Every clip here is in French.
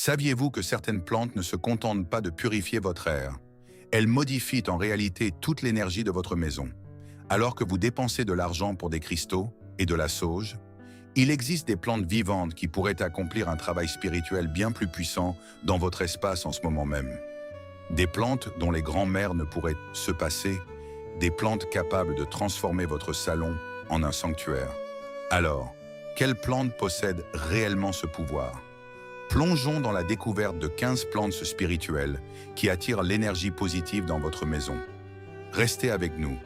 Saviez-vous que certaines plantes ne se contentent pas de purifier votre air? Elles modifient en réalité toute l'énergie de votre maison. Alors que vous dépensez de l'argent pour des cristaux et de la sauge, il existe des plantes vivantes qui pourraient accomplir un travail spirituel bien plus puissant dans votre espace en ce moment même. Des plantes dont les grands-mères ne pourraient se passer, des plantes capables de transformer votre salon en un sanctuaire. Alors, quelle plante possède réellement ce pouvoir? Plongeons dans la découverte de 15 plantes spirituelles qui attirent l'énergie positive dans votre maison. Restez avec nous,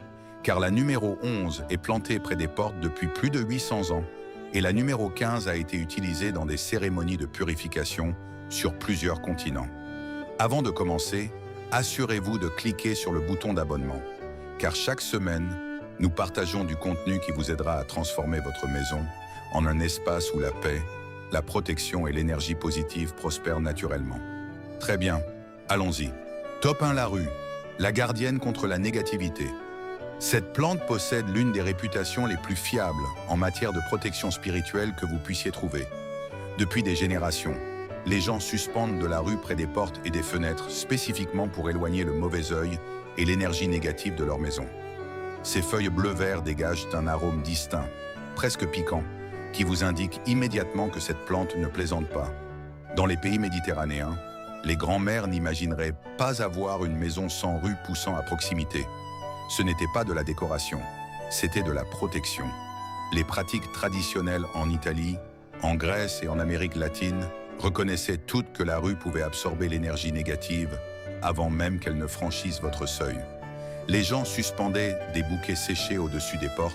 car la numéro 11 est plantée près des portes depuis plus de 800 ans et la numéro 15 a été utilisée dans des cérémonies de purification sur plusieurs continents. Avant de commencer, assurez-vous de cliquer sur le bouton d'abonnement, car chaque semaine, nous partageons du contenu qui vous aidera à transformer votre maison en un espace où la paix, la protection et l'énergie positive prospèrent naturellement. Très bien, allons-y. Top 1, la rue, la gardienne contre la négativité. Cette plante possède l'une des réputations les plus fiables en matière de protection spirituelle que vous puissiez trouver. Depuis des générations, les gens suspendent de la rue près des portes et des fenêtres spécifiquement pour éloigner le mauvais œil et l'énergie négative de leur maison. Ces feuilles bleu-vert dégagent un arôme distinct, presque piquant, qui vous indique immédiatement que cette plante ne plaisante pas. Dans les pays méditerranéens, les grands-mères n'imagineraient pas avoir une maison sans rue poussant à proximité. Ce n'était pas de la décoration, c'était de la protection. Les pratiques traditionnelles en Italie, en Grèce et en Amérique latine reconnaissaient toutes que la rue pouvait absorber l'énergie négative avant même qu'elle ne franchisse votre seuil. Les gens suspendaient des bouquets séchés au-dessus des portes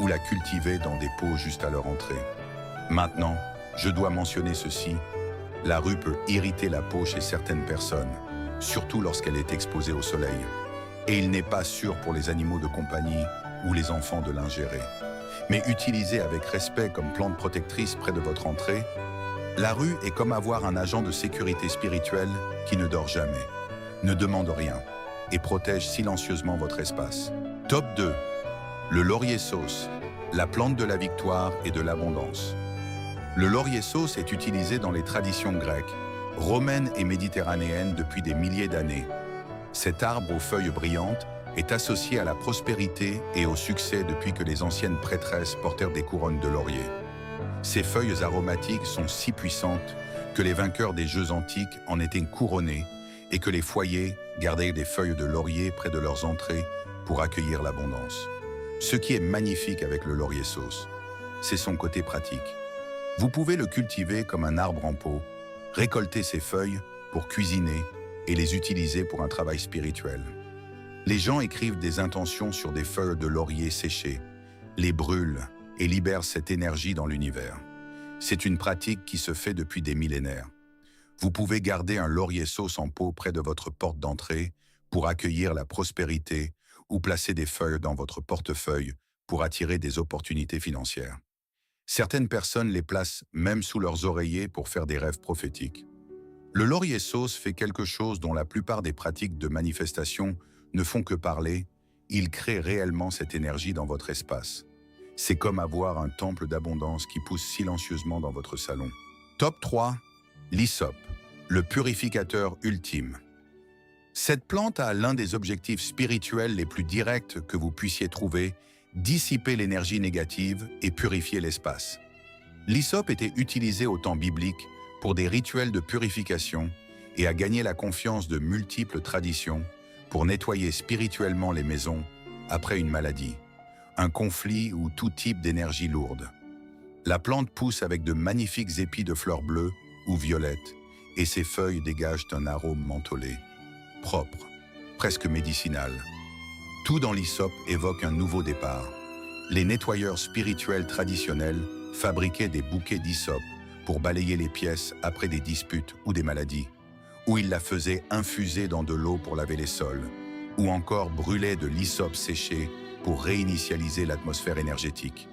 ou la cultivaient dans des pots juste à leur entrée. Maintenant, je dois mentionner ceci, la rue peut irriter la peau chez certaines personnes, surtout lorsqu'elle est exposée au soleil. Et il n'est pas sûr pour les animaux de compagnie ou les enfants de l'ingérer. Mais utilisée avec respect comme plante protectrice près de votre entrée, la rue est comme avoir un agent de sécurité spirituelle qui ne dort jamais, ne demande rien et protège silencieusement votre espace. Top 2. Le laurier sauce, la plante de la victoire et de l'abondance. Le laurier sauce est utilisé dans les traditions grecques, romaines et méditerranéennes depuis des milliers d'années. Cet arbre aux feuilles brillantes est associé à la prospérité et au succès depuis que les anciennes prêtresses portèrent des couronnes de laurier. Ces feuilles aromatiques sont si puissantes que les vainqueurs des jeux antiques en étaient couronnés et que les foyers gardaient des feuilles de laurier près de leurs entrées pour accueillir l'abondance. Ce qui est magnifique avec le laurier sauce, c'est son côté pratique. Vous pouvez le cultiver comme un arbre en pot, récolter ses feuilles pour cuisiner et les utiliser pour un travail spirituel. Les gens écrivent des intentions sur des feuilles de laurier séchées, les brûlent et libèrent cette énergie dans l'univers. C'est une pratique qui se fait depuis des millénaires. Vous pouvez garder un laurier sauce en pot près de votre porte d'entrée pour accueillir la prospérité ou placer des feuilles dans votre portefeuille pour attirer des opportunités financières. Certaines personnes les placent même sous leurs oreillers pour faire des rêves prophétiques. Le laurier sauce fait quelque chose dont la plupart des pratiques de manifestation ne font que parler, il crée réellement cette énergie dans votre espace. C'est comme avoir un temple d'abondance qui pousse silencieusement dans votre salon. Top 3. L'hysope, le purificateur ultime. Cette plante a l'un des objectifs spirituels les plus directs que vous puissiez trouver, dissiper l'énergie négative et purifier l'espace. L'hysope était utilisé au temps biblique pour des rituels de purification et a gagné la confiance de multiples traditions pour nettoyer spirituellement les maisons après une maladie, un conflit ou tout type d'énergie lourde. La plante pousse avec de magnifiques épis de fleurs bleues ou violettes et ses feuilles dégagent un arôme mentholé, propre, presque médicinal. Tout dans l'hysope évoque un nouveau départ. Les nettoyeurs spirituels traditionnels fabriquaient des bouquets d'hysope pour balayer les pièces après des disputes ou des maladies, ou ils la faisaient infuser dans de l'eau pour laver les sols, ou encore brûlaient de l'hysope séché pour réinitialiser l'atmosphère énergétique.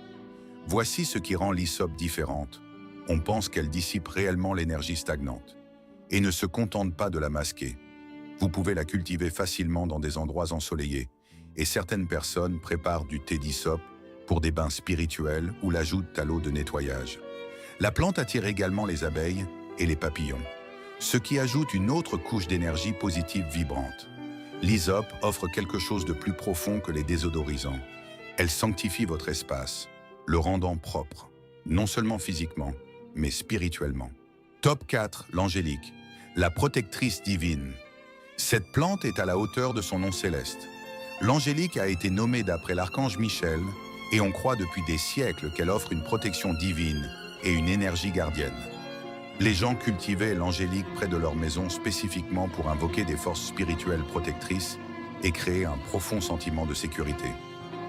Voici ce qui rend l'hysope différente. On pense qu'elle dissipe réellement l'énergie stagnante et ne se contente pas de la masquer. Vous pouvez la cultiver facilement dans des endroits ensoleillés et certaines personnes préparent du thé d'hysope pour des bains spirituels ou l'ajoutent à l'eau de nettoyage. La plante attire également les abeilles et les papillons. ce qui ajoute une autre couche d'énergie positive vibrante. L'hysope offre quelque chose de plus profond que les désodorisants. Elle sanctifie votre espace, le rendant propre, non seulement physiquement, mais spirituellement. Top 4, l'angélique, la protectrice divine. Cette plante est à la hauteur de son nom céleste. L'angélique a été nommée d'après l'archange Michel et on croit depuis des siècles qu'elle offre une protection divine et une énergie gardienne. Les gens cultivaient l'angélique près de leur maison spécifiquement pour invoquer des forces spirituelles protectrices et créer un profond sentiment de sécurité.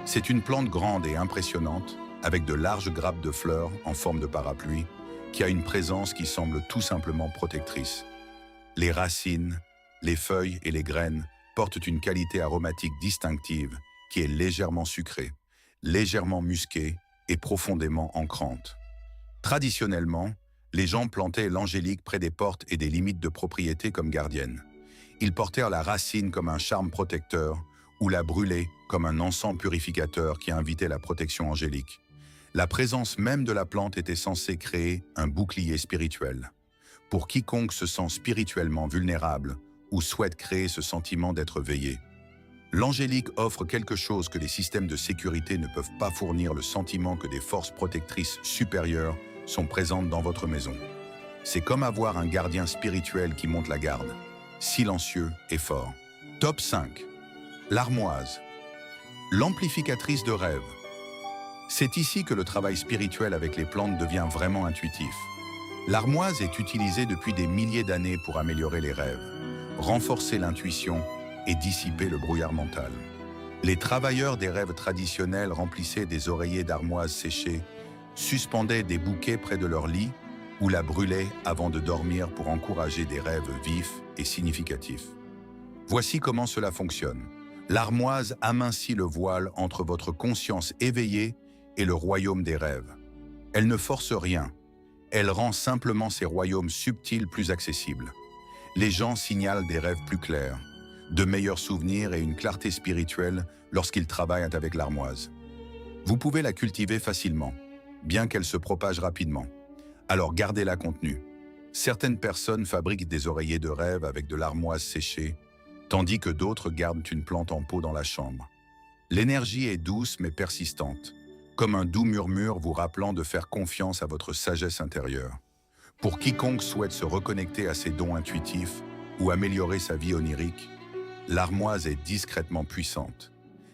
C'est une plante grande et impressionnante, avec de larges grappes de fleurs en forme de parapluie, qui a une présence qui semble tout simplement protectrice. Les racines, les feuilles et les graines portent une qualité aromatique distinctive qui est légèrement sucrée, légèrement musquée et profondément ancrante. Traditionnellement, les gens plantaient l'angélique près des portes et des limites de propriété comme gardienne. Ils portèrent la racine comme un charme protecteur ou la brûlaient comme un encens purificateur qui invitait la protection angélique. La présence même de la plante était censée créer un bouclier spirituel. Pour quiconque se sent spirituellement vulnérable ou souhaite créer ce sentiment d'être veillé. L'angélique offre quelque chose que les systèmes de sécurité ne peuvent pas fournir, le sentiment que des forces protectrices supérieures sont présentes dans votre maison. C'est comme avoir un gardien spirituel qui monte la garde, silencieux et fort. Top 5. L'armoise, l'amplificatrice de rêves. C'est ici que le travail spirituel avec les plantes devient vraiment intuitif. L'armoise est utilisée depuis des milliers d'années pour améliorer les rêves, renforcer l'intuition et dissiper le brouillard mental. Les travailleurs des rêves traditionnels remplissaient des oreillers d'armoise séchées, suspendaient des bouquets près de leur lit ou la brûlaient avant de dormir pour encourager des rêves vifs et significatifs. Voici comment cela fonctionne. L'armoise amincit le voile entre votre conscience éveillée et le royaume des rêves. Elle ne force rien, elle rend simplement ces royaumes subtils plus accessibles. Les gens signalent des rêves plus clairs, de meilleurs souvenirs et une clarté spirituelle lorsqu'ils travaillent avec l'armoise. Vous pouvez la cultiver facilement, bien qu'elle se propage rapidement. Alors gardez-la contenue. Certaines personnes fabriquent des oreillers de rêve avec de l'armoise séchée, tandis que d'autres gardent une plante en pot dans la chambre. L'énergie est douce mais persistante, comme un doux murmure vous rappelant de faire confiance à votre sagesse intérieure. Pour quiconque souhaite se reconnecter à ses dons intuitifs ou améliorer sa vie onirique, l'armoise est discrètement puissante.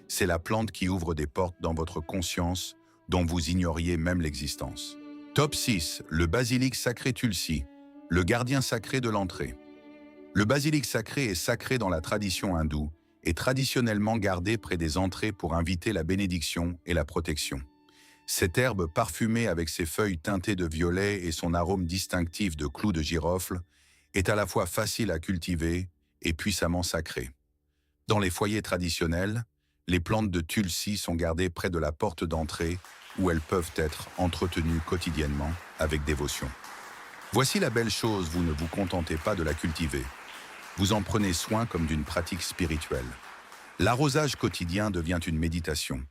C'est la plante qui ouvre des portes dans votre conscience dont vous ignoriez même l'existence. Top 6. Le basilic sacré Tulsi, le gardien sacré de l'entrée. Le basilic sacré est sacré dans la tradition hindoue et traditionnellement gardé près des entrées pour inviter la bénédiction et la protection. Cette herbe parfumée avec ses feuilles teintées de violet et son arôme distinctif de clous de girofle est à la fois facile à cultiver et puissamment sacrée. Dans les foyers traditionnels, les plantes de Tulsi sont gardées près de la porte d'entrée où elles peuvent être entretenues quotidiennement avec dévotion. Voici la belle chose, vous ne vous contentez pas de la cultiver. Vous en prenez soin comme d'une pratique spirituelle. L'arrosage quotidien devient une méditation.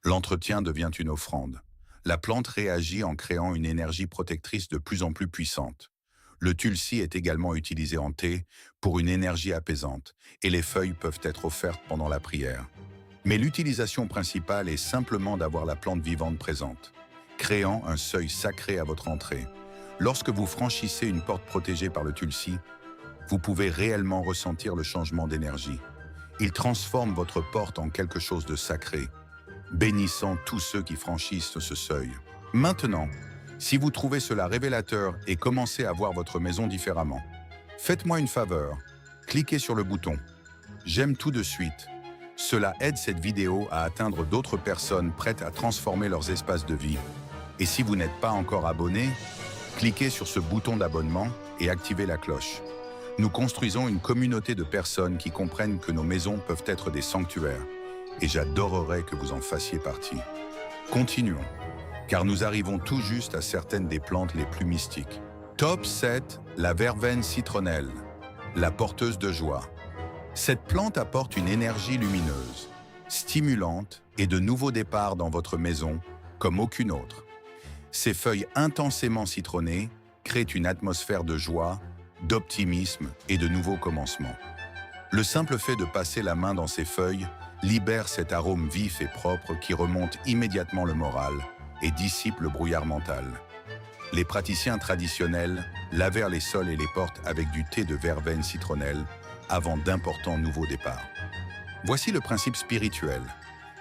L'entretien devient une offrande. La plante réagit en créant une énergie protectrice de plus en plus puissante. Le tulsi est également utilisé en thé pour une énergie apaisante et les feuilles peuvent être offertes pendant la prière. Mais l'utilisation principale est simplement d'avoir la plante vivante présente, créant un seuil sacré à votre entrée. Lorsque vous franchissez une porte protégée par le tulsi, vous pouvez réellement ressentir le changement d'énergie. Il transforme votre porte en quelque chose de sacré, bénissant tous ceux qui franchissent ce seuil. Maintenant, si vous trouvez cela révélateur et commencez à voir votre maison différemment, faites-moi une faveur, cliquez sur le bouton « J'aime tout de suite ». Cela aide cette vidéo à atteindre d'autres personnes prêtes à transformer leurs espaces de vie. Et si vous n'êtes pas encore abonné, cliquez sur ce bouton d'abonnement et activez la cloche. Nous construisons une communauté de personnes qui comprennent que nos maisons peuvent être des sanctuaires. Et j'adorerais que vous en fassiez partie. Continuons, car nous arrivons tout juste à certaines des plantes les plus mystiques. Top 7, la verveine citronnelle, la porteuse de joie. Cette plante apporte une énergie lumineuse, stimulante et de nouveaux départs dans votre maison comme aucune autre. Ses feuilles intensément citronnées créent une atmosphère de joie, d'optimisme et de nouveaux commencements. Le simple fait de passer la main dans ces feuilles libère cet arôme vif et propre qui remonte immédiatement le moral et dissipe le brouillard mental. Les praticiens traditionnels lavèrent les sols et les portes avec du thé de verveine citronnelle avant d'importants nouveaux départs. Voici le principe spirituel.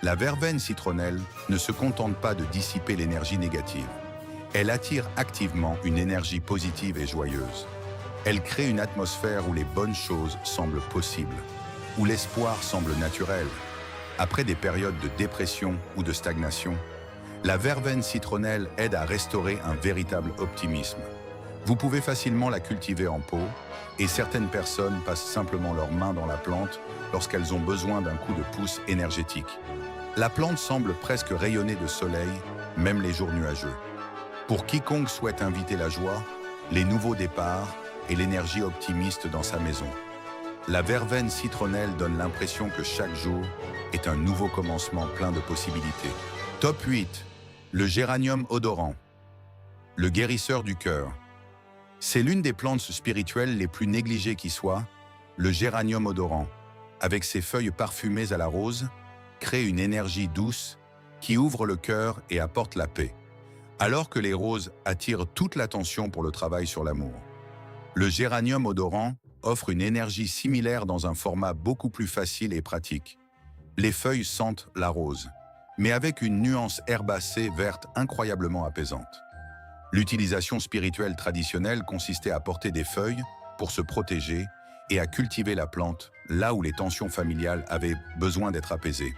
La verveine citronnelle ne se contente pas de dissiper l'énergie négative. Elle attire activement une énergie positive et joyeuse. Elle crée une atmosphère où les bonnes choses semblent possibles, où l'espoir semble naturel. Après des périodes de dépression ou de stagnation, la verveine citronnelle aide à restaurer un véritable optimisme. Vous pouvez facilement la cultiver en pot, et certaines personnes passent simplement leurs mains dans la plante lorsqu'elles ont besoin d'un coup de pouce énergétique. La plante semble presque rayonner de soleil, même les jours nuageux. Pour quiconque souhaite inviter la joie, les nouveaux départs et l'énergie optimiste dans sa maison. La verveine citronnelle donne l'impression que chaque jour est un nouveau commencement plein de possibilités. Top 8. Le géranium odorant. Le guérisseur du cœur. C'est l'une des plantes spirituelles les plus négligées qui soit, le géranium odorant, avec ses feuilles parfumées à la rose, crée une énergie douce qui ouvre le cœur et apporte la paix, alors que les roses attirent toute l'attention pour le travail sur l'amour. Le géranium odorant offre une énergie similaire dans un format beaucoup plus facile et pratique. Les feuilles sentent la rose, mais avec une nuance herbacée verte incroyablement apaisante. L'utilisation spirituelle traditionnelle consistait à porter des feuilles pour se protéger et à cultiver la plante là où les tensions familiales avaient besoin d'être apaisées.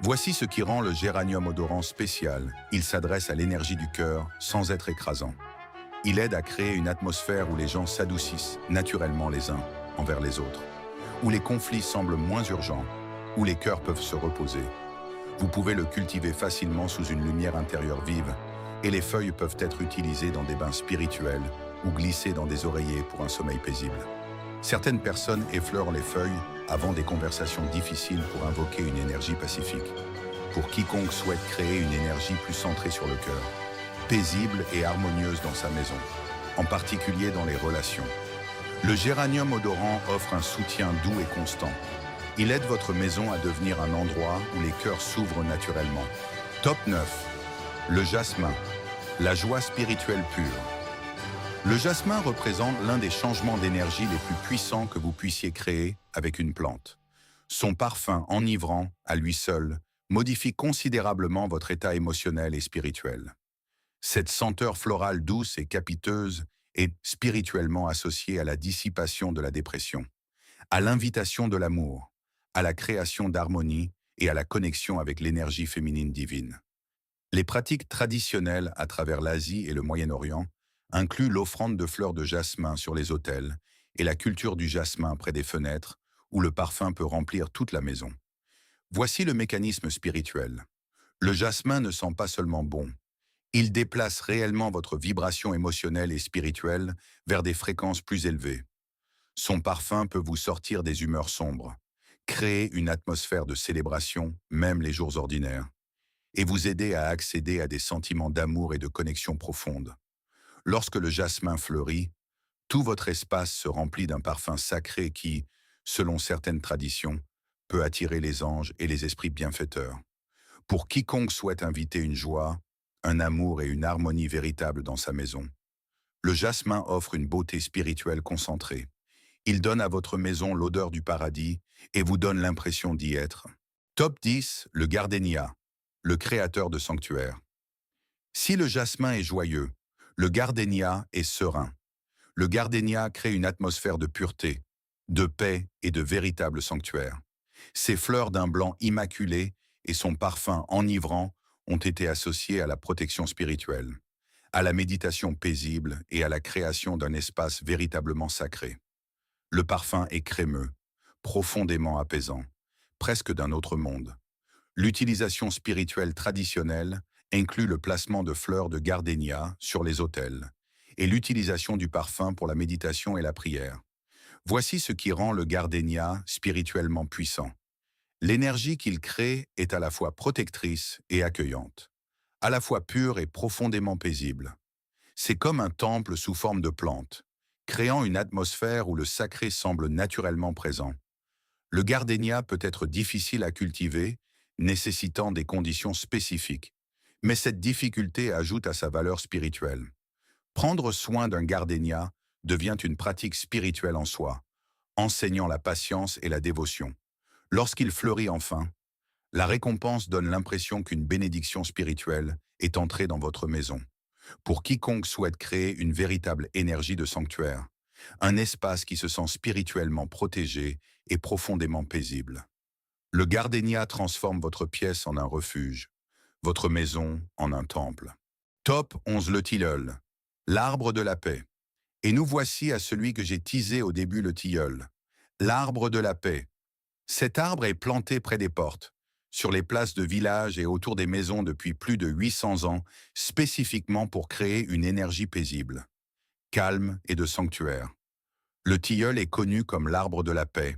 Voici ce qui rend le géranium odorant spécial. Il s'adresse à l'énergie du cœur sans être écrasant. Il aide à créer une atmosphère où les gens s'adoucissent naturellement les uns envers les autres, où les conflits semblent moins urgents, où les cœurs peuvent se reposer. Vous pouvez le cultiver facilement sous une lumière intérieure vive, et les feuilles peuvent être utilisées dans des bains spirituels ou glissées dans des oreillers pour un sommeil paisible. Certaines personnes effleurent les feuilles avant des conversations difficiles pour invoquer une énergie pacifique. Pour quiconque souhaite créer une énergie plus centrée sur le cœur, paisible et harmonieuse dans sa maison, en particulier dans les relations. Le géranium odorant offre un soutien doux et constant. Il aide votre maison à devenir un endroit où les cœurs s'ouvrent naturellement. Top 9. Le jasmin. La joie spirituelle pure. Le jasmin représente l'un des changements d'énergie les plus puissants que vous puissiez créer avec une plante. Son parfum enivrant, à lui seul, modifie considérablement votre état émotionnel et spirituel. Cette senteur florale douce et capiteuse est spirituellement associée à la dissipation de la dépression, à l'invitation de l'amour, à la création d'harmonie et à la connexion avec l'énergie féminine divine. Les pratiques traditionnelles à travers l'Asie et le Moyen-Orient incluent l'offrande de fleurs de jasmin sur les autels et la culture du jasmin près des fenêtres où le parfum peut remplir toute la maison. Voici le mécanisme spirituel. Le jasmin ne sent pas seulement bon. Il déplace réellement votre vibration émotionnelle et spirituelle vers des fréquences plus élevées. Son parfum peut vous sortir des humeurs sombres, créer une atmosphère de célébration, même les jours ordinaires, et vous aider à accéder à des sentiments d'amour et de connexion profonde. Lorsque le jasmin fleurit, tout votre espace se remplit d'un parfum sacré qui, selon certaines traditions, peut attirer les anges et les esprits bienfaiteurs. Pour quiconque souhaite inviter une joie, un amour et une harmonie véritable dans sa maison, le jasmin offre une beauté spirituelle concentrée. Il donne à votre maison l'odeur du paradis et vous donne l'impression d'y être. Top 10, le gardénia, le créateur de sanctuaires. Si le jasmin est joyeux, le gardénia est serein. Le gardénia crée une atmosphère de pureté, de paix et de véritable sanctuaire. Ses fleurs d'un blanc immaculé et son parfum enivrant ont été associés à la protection spirituelle, à la méditation paisible et à la création d'un espace véritablement sacré. Le parfum est crémeux, profondément apaisant, presque d'un autre monde. L'utilisation spirituelle traditionnelle inclut le placement de fleurs de gardénia sur les autels et l'utilisation du parfum pour la méditation et la prière. Voici ce qui rend le gardénia spirituellement puissant. L'énergie qu'il crée est à la fois protectrice et accueillante, à la fois pure et profondément paisible. C'est comme un temple sous forme de plante, créant une atmosphère où le sacré semble naturellement présent. Le gardénia peut être difficile à cultiver, nécessitant des conditions spécifiques. Mais cette difficulté ajoute à sa valeur spirituelle. Prendre soin d'un gardénia devient une pratique spirituelle en soi, enseignant la patience et la dévotion. Lorsqu'il fleurit enfin, la récompense donne l'impression qu'une bénédiction spirituelle est entrée dans votre maison. Pour quiconque souhaite créer une véritable énergie de sanctuaire, un espace qui se sent spirituellement protégé et profondément paisible. Le gardénia transforme votre pièce en un refuge, votre maison en un temple. Top 11 le tilleul, l'arbre de la paix. Et nous voici à celui que j'ai teasé au début, le tilleul, l'arbre de la paix. Cet arbre est planté près des portes, sur les places de village et autour des maisons depuis plus de 800 ans, spécifiquement pour créer une énergie paisible, calme et de sanctuaire. Le tilleul est connu comme l'arbre de la paix,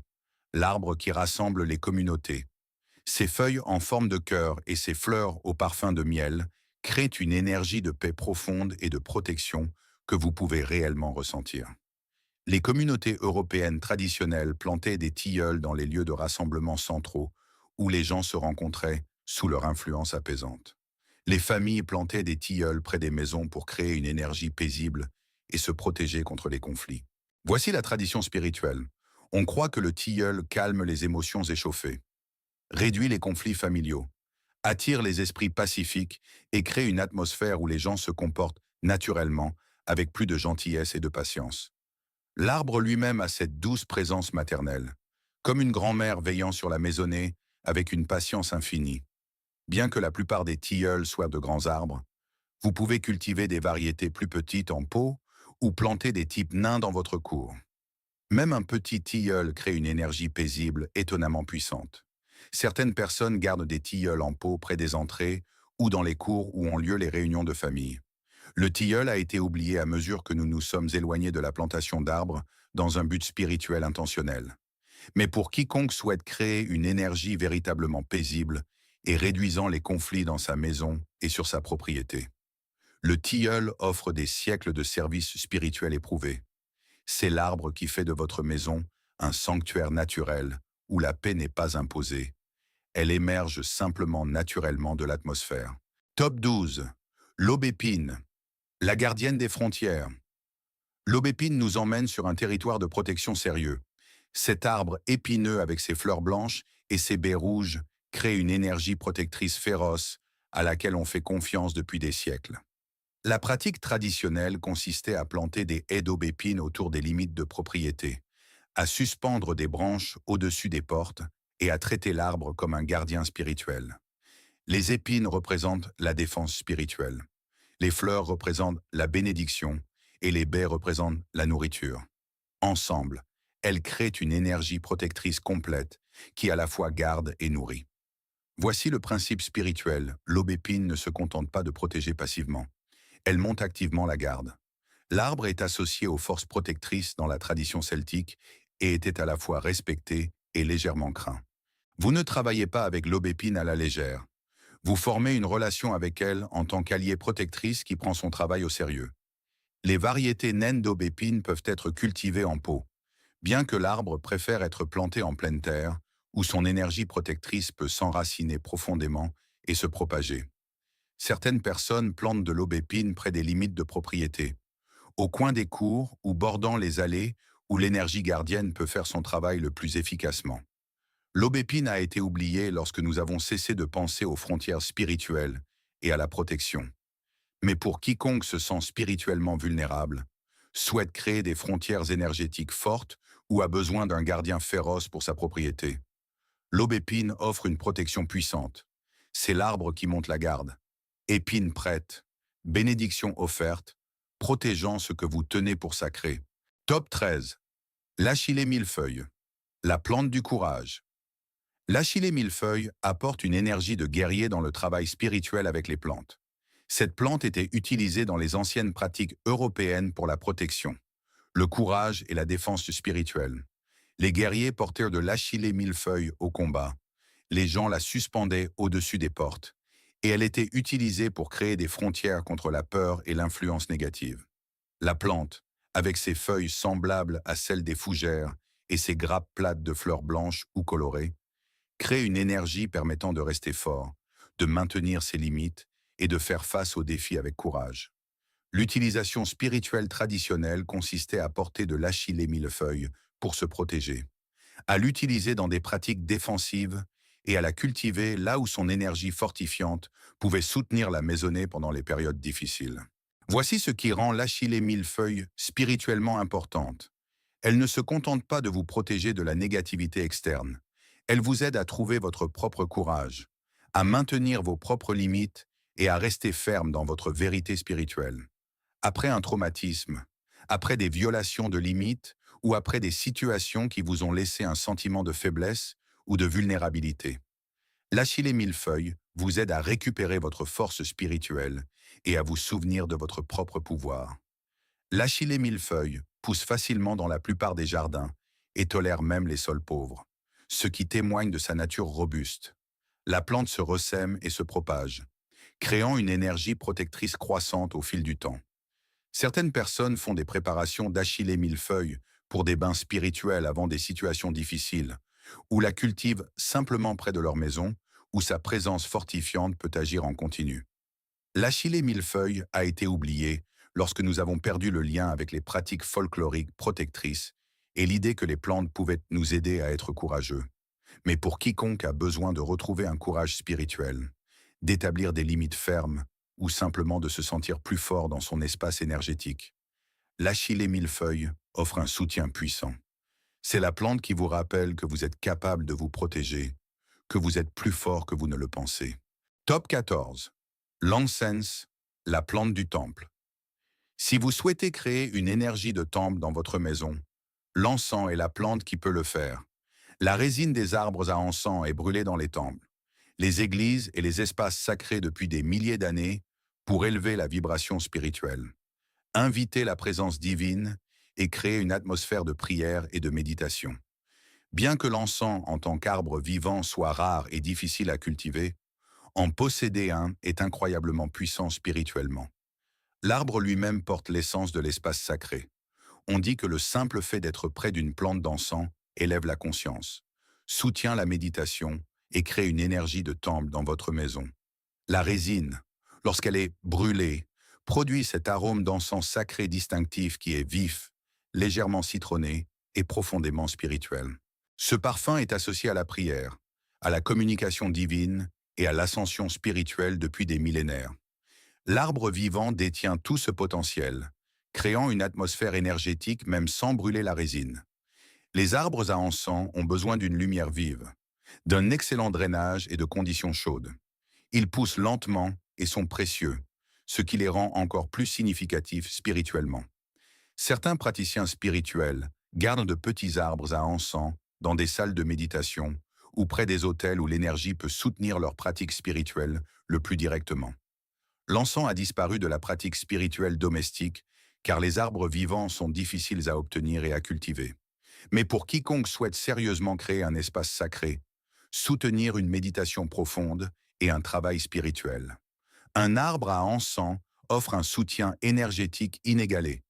l'arbre qui rassemble les communautés. Ses feuilles en forme de cœur et ses fleurs au parfum de miel créent une énergie de paix profonde et de protection que vous pouvez réellement ressentir. Les communautés européennes traditionnelles plantaient des tilleuls dans les lieux de rassemblement centraux où les gens se rencontraient sous leur influence apaisante. Les familles plantaient des tilleuls près des maisons pour créer une énergie paisible et se protéger contre les conflits. Voici la tradition spirituelle. On croit que le tilleul calme les émotions échauffées, réduit les conflits familiaux, attire les esprits pacifiques et crée une atmosphère où les gens se comportent naturellement avec plus de gentillesse et de patience. L'arbre lui-même a cette douce présence maternelle, comme une grand-mère veillant sur la maisonnée avec une patience infinie. Bien que la plupart des tilleuls soient de grands arbres, vous pouvez cultiver des variétés plus petites en pot ou planter des types nains dans votre cour. Même un petit tilleul crée une énergie paisible étonnamment puissante. Certaines personnes gardent des tilleuls en pot près des entrées ou dans les cours où ont lieu les réunions de famille. Le tilleul a été oublié à mesure que nous nous sommes éloignés de la plantation d'arbres dans un but spirituel intentionnel. Mais pour quiconque souhaite créer une énergie véritablement paisible et réduisant les conflits dans sa maison et sur sa propriété, le tilleul offre des siècles de services spirituels éprouvés. C'est l'arbre qui fait de votre maison un sanctuaire naturel où la paix n'est pas imposée. Elle émerge simplement naturellement de l'atmosphère. Top 12. L'aubépine, la gardienne des frontières. L'aubépine nous emmène sur un territoire de protection sérieux. Cet arbre épineux avec ses fleurs blanches et ses baies rouges crée une énergie protectrice féroce à laquelle on fait confiance depuis des siècles. La pratique traditionnelle consistait à planter des haies d'aubépine autour des limites de propriété, à suspendre des branches au-dessus des portes et à traiter l'arbre comme un gardien spirituel. Les épines représentent la défense spirituelle. Les fleurs représentent la bénédiction et les baies représentent la nourriture. Ensemble, elles créent une énergie protectrice complète qui à la fois garde et nourrit. Voici le principe spirituel. L'aubépine ne se contente pas de protéger passivement. Elle monte activement la garde. L'arbre est associé aux forces protectrices dans la tradition celtique et était à la fois respecté et légèrement craint. Vous ne travaillez pas avec l'aubépine à la légère. Vous formez une relation avec elle en tant qu'alliée protectrice qui prend son travail au sérieux. Les variétés naines d'aubépine peuvent être cultivées en pot, bien que l'arbre préfère être planté en pleine terre, où son énergie protectrice peut s'enraciner profondément et se propager. Certaines personnes plantent de l'aubépine près des limites de propriété, au coin des cours ou bordant les allées où l'énergie gardienne peut faire son travail le plus efficacement. L'aubépine a été oubliée lorsque nous avons cessé de penser aux frontières spirituelles et à la protection. Mais pour quiconque se sent spirituellement vulnérable, souhaite créer des frontières énergétiques fortes ou a besoin d'un gardien féroce pour sa propriété, l'aubépine offre une protection puissante. C'est l'arbre qui monte la garde. Épine prête, bénédiction offerte, protégeant ce que vous tenez pour sacré. Top 13. L'achillée millefeuille, la plante du courage. L'achillée millefeuille apporte une énergie de guerrier dans le travail spirituel avec les plantes. Cette plante était utilisée dans les anciennes pratiques européennes pour la protection, le courage et la défense spirituelle. Les guerriers portèrent de l'achillée millefeuille au combat. Les gens la suspendaient au-dessus des portes, et elle était utilisée pour créer des frontières contre la peur et l'influence négative. La plante, avec ses feuilles semblables à celles des fougères et ses grappes plates de fleurs blanches ou colorées, crée une énergie permettant de rester fort, de maintenir ses limites et de faire face aux défis avec courage. L'utilisation spirituelle traditionnelle consistait à porter de l'achillée millefeuille pour se protéger, à l'utiliser dans des pratiques défensives et à la cultiver là où son énergie fortifiante pouvait soutenir la maisonnée pendant les périodes difficiles. Voici ce qui rend l'achillée millefeuille spirituellement importante. Elle ne se contente pas de vous protéger de la négativité externe. Elle vous aide à trouver votre propre courage, à maintenir vos propres limites et à rester ferme dans votre vérité spirituelle. Après un traumatisme, après des violations de limites ou après des situations qui vous ont laissé un sentiment de faiblesse ou de vulnérabilité. L'Achillée millefeuille vous aide à récupérer votre force spirituelle et à vous souvenir de votre propre pouvoir. L'Achillée millefeuille pousse facilement dans la plupart des jardins et tolère même les sols pauvres, ce qui témoigne de sa nature robuste. La plante se ressème et se propage, créant une énergie protectrice croissante au fil du temps. Certaines personnes font des préparations d'Achillée millefeuille pour des bains spirituels avant des situations difficiles, ou la cultivent simplement près de leur maison, où sa présence fortifiante peut agir en continu. L'Achillée millefeuille a été oubliée lorsque nous avons perdu le lien avec les pratiques folkloriques protectrices et l'idée que les plantes pouvaient nous aider à être courageux. Mais pour quiconque a besoin de retrouver un courage spirituel, d'établir des limites fermes ou simplement de se sentir plus fort dans son espace énergétique, l'Achillée millefeuille offre un soutien puissant. C'est la plante qui vous rappelle que vous êtes capable de vous protéger, que vous êtes plus fort que vous ne le pensez. Top 14. L'encens, la plante du temple. Si vous souhaitez créer une énergie de temple dans votre maison, l'encens est la plante qui peut le faire. La résine des arbres à encens est brûlée dans les temples, les églises et les espaces sacrés depuis des milliers d'années pour élever la vibration spirituelle, inviter la présence divine et créer une atmosphère de prière et de méditation. Bien que l'encens en tant qu'arbre vivant soit rare et difficile à cultiver, en posséder un est incroyablement puissant spirituellement. L'arbre lui-même porte l'essence de l'espace sacré. On dit que le simple fait d'être près d'une plante d'encens élève la conscience, soutient la méditation et crée une énergie de temple dans votre maison. La résine, lorsqu'elle est brûlée, produit cet arôme d'encens sacré distinctif qui est vif, légèrement citronné et profondément spirituel. Ce parfum est associé à la prière, à la communication divine et à l'ascension spirituelle depuis des millénaires. L'arbre vivant détient tout ce potentiel, créant une atmosphère énergétique même sans brûler la résine. Les arbres à encens ont besoin d'une lumière vive, d'un excellent drainage et de conditions chaudes. Ils poussent lentement et sont précieux, ce qui les rend encore plus significatifs spirituellement. Certains praticiens spirituels gardent de petits arbres à encens dans des salles de méditation ou près des autels où l'énergie peut soutenir leur pratique spirituelle le plus directement. L'encens a disparu de la pratique spirituelle domestique car les arbres vivants sont difficiles à obtenir et à cultiver. Mais pour quiconque souhaite sérieusement créer un espace sacré, soutenir une méditation profonde et un travail spirituel, un arbre à encens offre un soutien énergétique inégalé.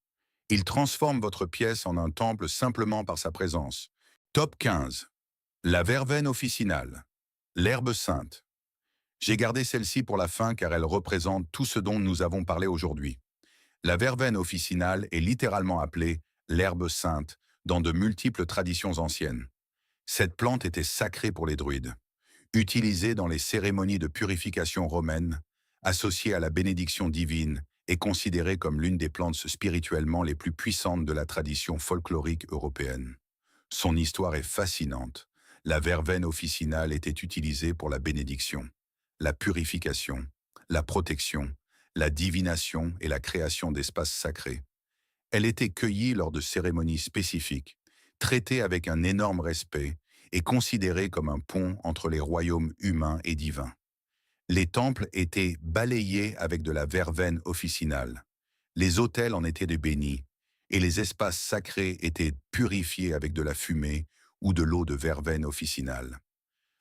Il transforme votre pièce en un temple simplement par sa présence. Top 15. La verveine officinale, l'herbe sainte. J'ai gardé celle-ci pour la fin car elle représente tout ce dont nous avons parlé aujourd'hui. La verveine officinale est littéralement appelée l'herbe sainte dans de multiples traditions anciennes. Cette plante était sacrée pour les druides, utilisée dans les cérémonies de purification romaines, associée à la bénédiction divine et considérée comme l'une des plantes spirituellement les plus puissantes de la tradition folklorique européenne. Son histoire est fascinante. La verveine officinale était utilisée pour la bénédiction, la purification, la protection, la divination et la création d'espaces sacrés. Elle était cueillie lors de cérémonies spécifiques, traitée avec un énorme respect et considérée comme un pont entre les royaumes humains et divins. Les temples étaient balayés avec de la verveine officinale. Les autels en étaient bénis et les espaces sacrés étaient purifiés avec de la fumée ou de l'eau de verveine officinale.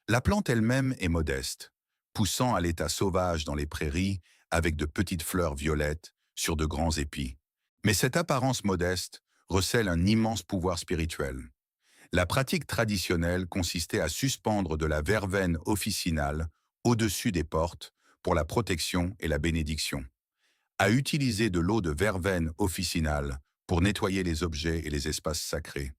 La plante elle-même est modeste, poussant à l'état sauvage dans les prairies avec de petites fleurs violettes sur de grands épis. Mais cette apparence modeste recèle un immense pouvoir spirituel. La pratique traditionnelle consistait à suspendre de la verveine officinale au-dessus des portes pour la protection et la bénédiction, à utiliser de l'eau de verveine officinale pour nettoyer les objets et les espaces sacrés,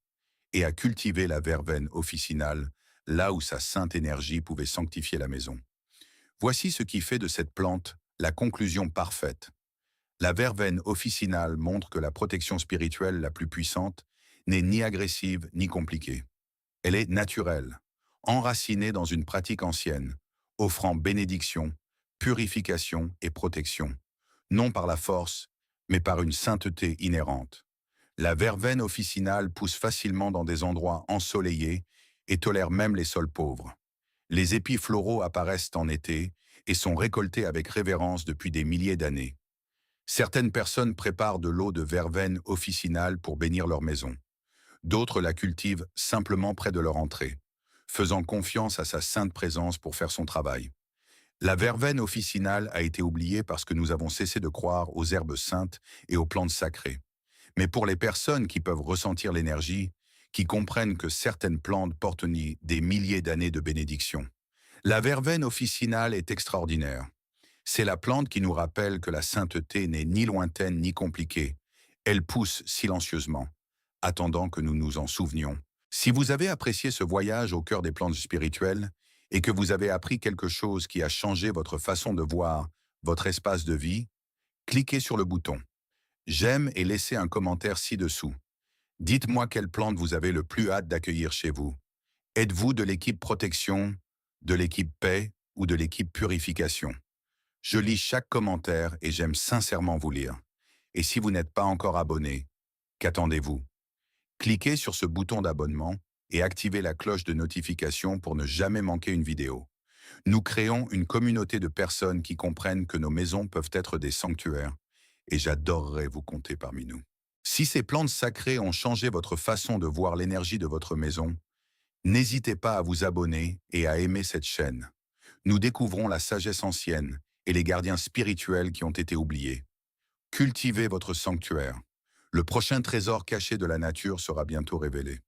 et à cultiver la verveine officinale là où sa sainte énergie pouvait sanctifier la maison. Voici ce qui fait de cette plante la conclusion parfaite. La verveine officinale montre que la protection spirituelle la plus puissante n'est ni agressive ni compliquée. Elle est naturelle, enracinée dans une pratique ancienne, offrant bénédiction, purification et protection, non par la force, mais par une sainteté inhérente. La verveine officinale pousse facilement dans des endroits ensoleillés et tolère même les sols pauvres. Les épis floraux apparaissent en été et sont récoltés avec révérence depuis des milliers d'années. Certaines personnes préparent de l'eau de verveine officinale pour bénir leur maison. D'autres la cultivent simplement près de leur entrée, faisant confiance à sa sainte présence pour faire son travail. La verveine officinale a été oubliée parce que nous avons cessé de croire aux herbes saintes et aux plantes sacrées. Mais pour les personnes qui peuvent ressentir l'énergie, qui comprennent que certaines plantes portent des milliers d'années de bénédiction, la verveine officinale est extraordinaire. C'est la plante qui nous rappelle que la sainteté n'est ni lointaine ni compliquée. Elle pousse silencieusement, attendant que nous nous en souvenions. Si vous avez apprécié ce voyage au cœur des plantes spirituelles et que vous avez appris quelque chose qui a changé votre façon de voir votre espace de vie, cliquez sur le bouton J'aime et laissez un commentaire ci-dessous. Dites-moi quelle plante vous avez le plus hâte d'accueillir chez vous. Êtes-vous de l'équipe protection, de l'équipe paix ou de l'équipe purification? Je lis chaque commentaire et j'aime sincèrement vous lire. Et si vous n'êtes pas encore abonné, qu'attendez-vous? Cliquez sur ce bouton d'abonnement et activez la cloche de notification pour ne jamais manquer une vidéo. Nous créons une communauté de personnes qui comprennent que nos maisons peuvent être des sanctuaires et j'adorerais vous compter parmi nous. Si ces plantes sacrées ont changé votre façon de voir l'énergie de votre maison, n'hésitez pas à vous abonner et à aimer cette chaîne. Nous découvrons la sagesse ancienne et les gardiens spirituels qui ont été oubliés. Cultivez votre sanctuaire. Le prochain trésor caché de la nature sera bientôt révélé.